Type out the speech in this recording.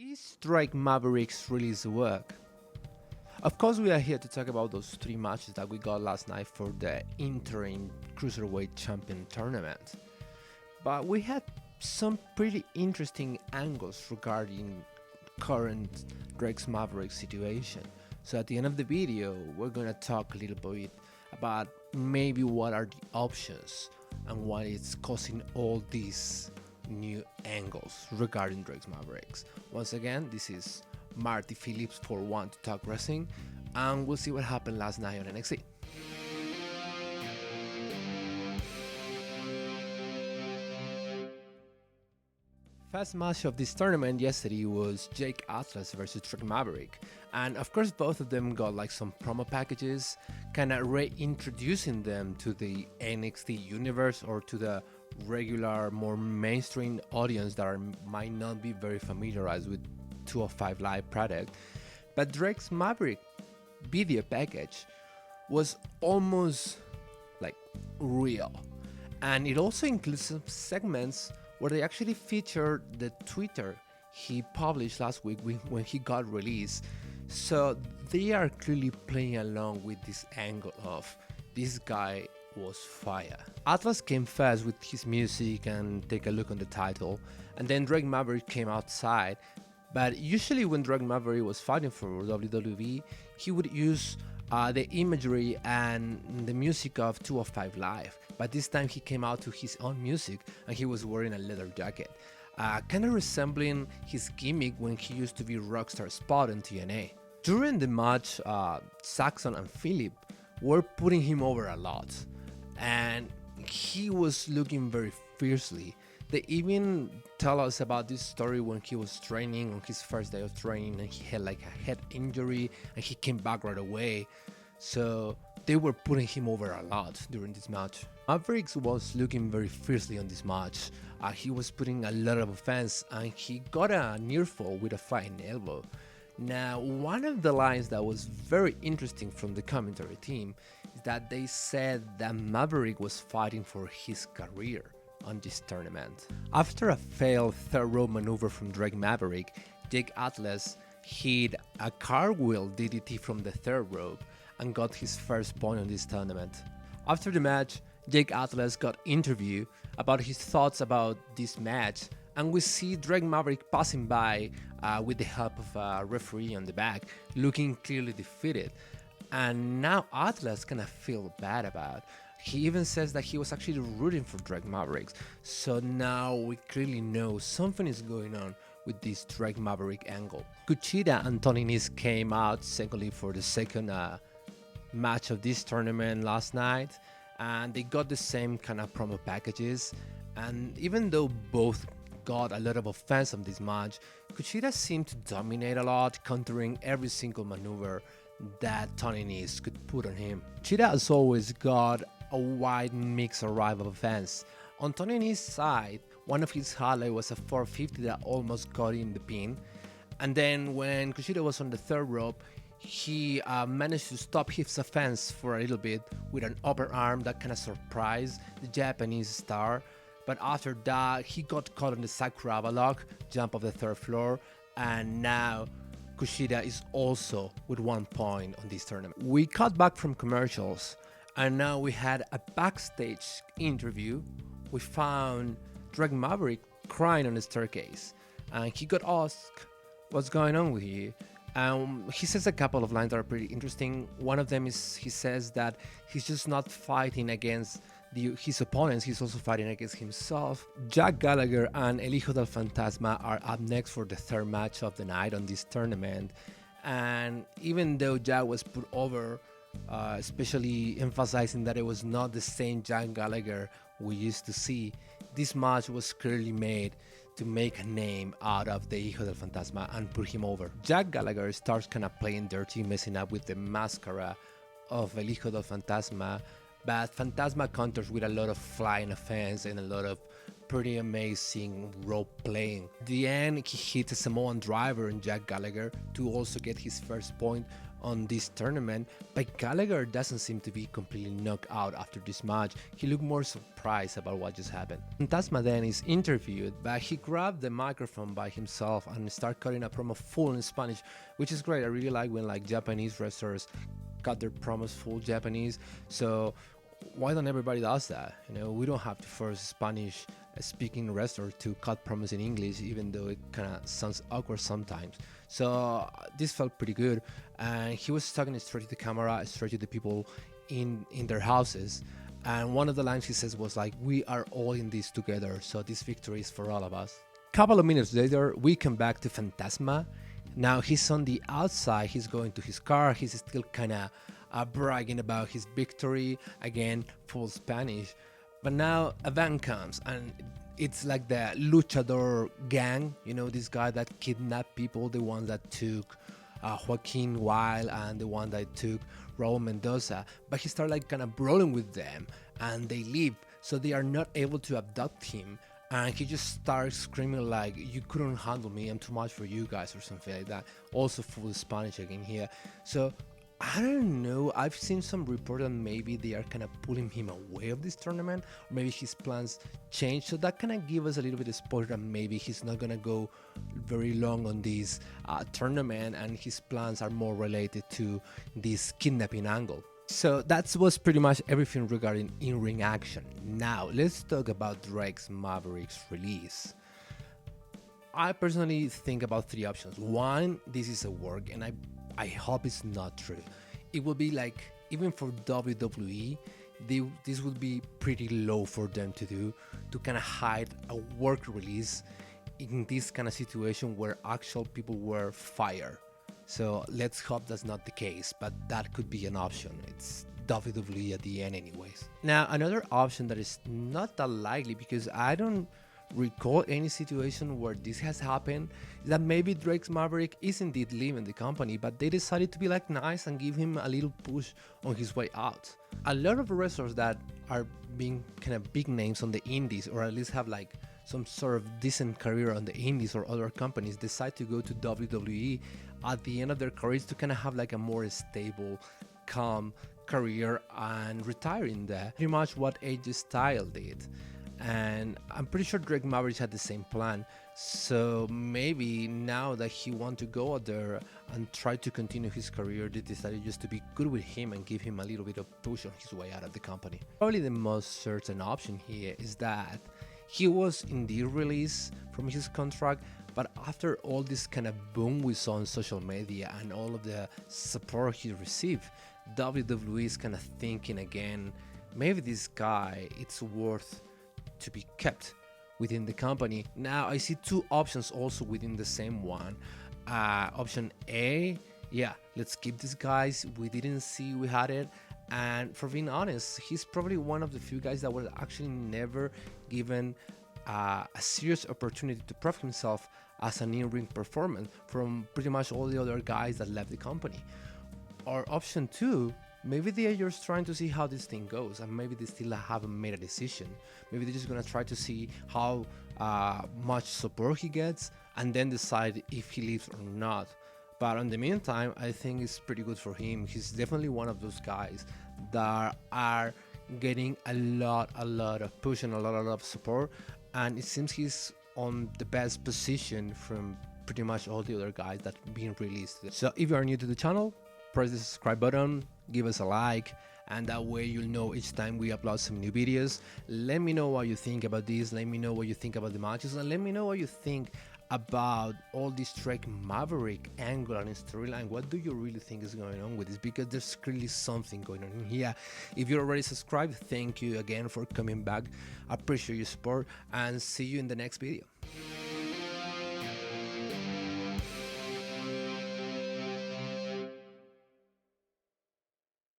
Is Drake Maverick's release work? Of course, we are here to talk about those three matches that we got last night for the Interim Cruiserweight Champion Tournament. But we had some pretty interesting angles regarding current Drake's Maverick situation. So at the end of the video, we're gonna talk a little bit about maybe what are the options and what is causing all these new angles regarding Drake's Mavericks. Once again, this is Marty Phillips for One to Talk Wrestling, and we'll see what happened last night on NXT. First match of this tournament yesterday was Jake Atlas versus Drake Maverick, and of course both of them got like some promo packages, kinda reintroducing them to the NXT universe or to the regular, more mainstream audience that might not be very familiarized with 205 Live product. But Drake's Maverick video package was almost like real, and it also includes some segments where they actually featured the Twitter he published last week when he got released. So they are clearly playing along with this angle of this guy was fire. Atlas came first with his music and take a look on the title, and then Drake Maverick came outside. But usually when Drake Maverick was fighting for WWE, he would use the imagery and the music of 205 Live. But this time he came out to his own music and he was wearing a leather jacket, kind of resembling his gimmick when he used to be Rockstar Spot in TNA. During the match, Saxon and Philip were putting him over a lot, and he was looking very fiercely. They even tell us about this story when he was training on his first day of training and he had like a head injury and he came back right away. So they were putting him over a lot during this match. Mavericks was looking very fiercely on this match. He was putting a lot of offense and he got a near fall with a flying elbow. Now, one of the lines that was very interesting from the commentary team is that they said that Maverick was fighting for his career on this tournament. After a failed third row maneuver from Drake Maverick, Jake Atlas hit a cartwheel DDT from the third rope and got his first point on this tournament. After the match, Jake Atlas got interviewed about his thoughts about this match, and we see Drake Maverick passing by with the help of a referee on the back, looking clearly defeated. And now Atlas kinda feel bad about. He even says that he was actually rooting for Drake Mavericks. So now we clearly know something is going on with this Drake Maverick angle. Kushida and Nese came out secondly for the second match of this tournament last night, and they got the same kind of promo packages. And even though both got a lot of offense on this match, Kushida seemed to dominate a lot, countering every single maneuver that Nese could put on him. Kushida has always got a wide mix of offense. On Nese's side, one of his highlights was a 450 that almost got him the pin. And then when Kushida was on the third rope, he managed to stop his offense for a little bit with an upper arm that kind of surprised the Japanese star. But after that, he got caught on the Sakuraba lock, jump off the third floor, and now Kushida is also with 1 point on this tournament. We cut back from commercials, and now we had a backstage interview. We found Drake Maverick crying on the staircase, and he got asked, "What's going on with you?" He says a couple of lines that are pretty interesting. One of them is he says that he's just not fighting against his opponents, he's also fighting against himself. Jack Gallagher and El Hijo del Fantasma are up next for the third match of the night on this tournament. And even though Jack was put over, especially emphasizing that it was not the same Jack Gallagher we used to see, this match was clearly made to make a name out of the Hijo del Fantasma and put him over. Jack Gallagher starts kind of playing dirty, messing up with the mascara of El Hijo del Fantasma, but Fantasma counters with a lot of flying offense and a lot of pretty amazing rope playing. At the end, he hits a Samoan driver on Jack Gallagher to also get his first point, on this tournament, but Gallagher doesn't seem to be completely knocked out after this match. He looked more surprised about what just happened. Fantasma then is interviewed, but he grabbed the microphone by himself and started cutting a promo full in Spanish, which is great. I really like when like Japanese wrestlers cut their promos full Japanese. So why don't everybody does that? You know, we don't have to force Spanish speaking wrestler to cut promos in English, even though it kind of sounds awkward sometimes. So this felt pretty good, and he was talking straight to the camera, straight to the people in their houses. And one of the lines he says was like, "We are all in this together, so this victory is for all of us." Couple of minutes later, we come back to Fantasma. Now he's on the outside, he's going to his car, he's still kind of bragging about his victory, again full Spanish. But now a van comes, and it's like the luchador gang, you know, this guy that kidnapped people, the one that took Joaquin Wild and the one that took Raul Mendoza. But he started like kind of brawling with them, and they leave, so they are not able to abduct him. And he just starts screaming like, "You couldn't handle me, I'm too much for you guys," or something like that. Also full Spanish again here. So I don't know, I've seen some report that maybe they are kind of pulling him away of this tournament, or maybe his plans change. So that kind of give us a little bit of spoiler that maybe he's not gonna go very long on this tournament, and his plans are more related to this kidnapping angle. So that was pretty much everything regarding in-ring action. Now let's talk about Drake's Mavericks release. I personally think about three options. One, this is a work, and I hope it's not true. It will be like, even for WWE, this would be pretty low for them to do, to kind of hide a work release in this kind of situation where actual people were fired. So let's hope that's not the case, but that could be an option. It's WWE at the end anyways. Now another option that is not that likely, because I don't recall any situation where this has happened, is that maybe Drake's Maverick is indeed leaving the company, but they decided to be like nice and give him a little push on his way out. A lot of wrestlers that are being kind of big names on the indies, or at least have like some sort of decent career on the indies or other companies, decide to go to WWE at the end of their careers to kind of have like a more stable, calm career and retire in there. Pretty much what AJ Styles did. And I'm pretty sure Drake Maverick had the same plan. So maybe now that he wants to go out there and try to continue his career, they decided just to be good with him and give him a little bit of push on his way out of the company. Probably the most certain option here is that he was indeed released from his contract, but after all this kind of boom we saw on social media and all of the support he received, WWE is kind of thinking again, maybe this guy, it's worth to be kept within the company. Now I see two options also within the same one. Option A, yeah, let's keep these guys, we didn't see we had it. And for being honest, he's probably one of the few guys that was actually never given a serious opportunity to prove himself as an in-ring performance from pretty much all the other guys that left the company. Or option two, maybe they are just trying to see how this thing goes, and maybe they still haven't made a decision. Maybe they're just gonna try to see how much support he gets and then decide if he leaves or not. But in the meantime, I think it's pretty good for him. He's definitely one of those guys that are getting a lot of push and a lot of support, and it seems he's on the best position from pretty much all the other guys that being released. So if you are new to the channel, press the subscribe button, give us a like, and that way you'll know each time we upload some new videos. Let me know what you think about this, let me know what you think about the matches, and let me know what you think about all this Drake Maverick angle and storyline. What do you really think is going on with this? Because there's clearly something going on here. If you're already subscribed, thank you again for coming back. I appreciate your support, and see you in the next video.